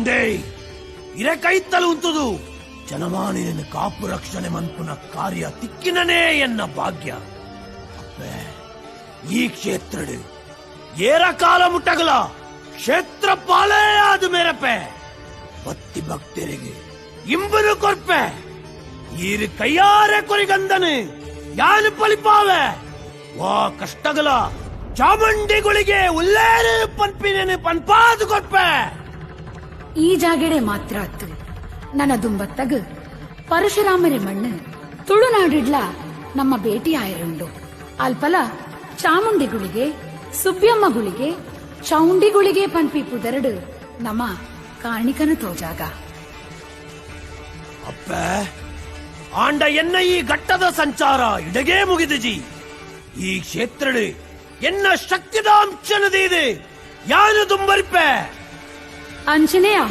ಆಂಡೆ ಇರೆ ಕೈತ್ತಲು ಉಂತುದು ಜನಮಾನಿನ ಕಾಪು ರಕ್ಷಣೆ ಮನ್ಪುನ ಕಾರ್ಯ ತಿಕ್ಕಿನನೇ ಎನ್ನ ಭಾಗ್ಯ ಅಪ್ಪೆ ಈ ಕ್ಷೇತ್ರಡು ಏರ ಕಾಲ ಮುಟ್ಟಗಲ ಕ್ಷೇತ್ರ ಪಾಲೇ ಆದ ಮೇರಪ್ಪೆ ಭಕ್ತಿ ಭಕ್ತರಿಗೆ ಇಂಬನು ಕೊರ್ಪೆ ಈರು ಕೈಯಾರೆ ಕೊರಿಗಂದನು ಯಾನು ಪಲಿಪಾವೆ ವಾ ಕಷ್ಟಗಲ ಚಾಮುಂಡಿಗಳಿಗೆ ಉಲ್ಲೇರು ಪನ್ಪಿನೇನು ಪನ್ಪಾದು ಕೊರ್ಪೆ ಈ ಜಾಗೆಡೆ ಮಾತ್ರ ಅತ್ತು ನನ್ನ ದುಂಬತ್ತಗ ಪರಶುರಾಮರಿ ಮಣ್ಣು ತುಳುನಾಡಿಡ್ಲ ನಮ್ಮ ಭೇಟಿ ಆಯಿರುಂಡು ಅಲ್ಪಲ ಚಾಮುಂಡಿಗುಳಿಗೆ ಸುಬ್ಬಿಯಮ್ಮಗುಳಿಗೆ ಚೌಂಡಿಗುಳಿಗೆ ಪನ್ಪಿಪುದರಡು ನಮ್ಮ ಕಾಣಿಕನ ತೋಜಾಗ ಅಪ್ಪ ಆಂಡ ಎನ್ನ ಈ ಘಟ್ಟದ ಸಂಚಾರ ಇಡಗೇ ಮುಗಿದಜಿ ಈ ಕ್ಷೇತ್ರಡು ಎನ್ನ ಶಕ್ತಿದ ಅಂಶನದಿದೆ ಯಾನು ದುಂಬರಿಪೆ ಅಂಚನೆಯ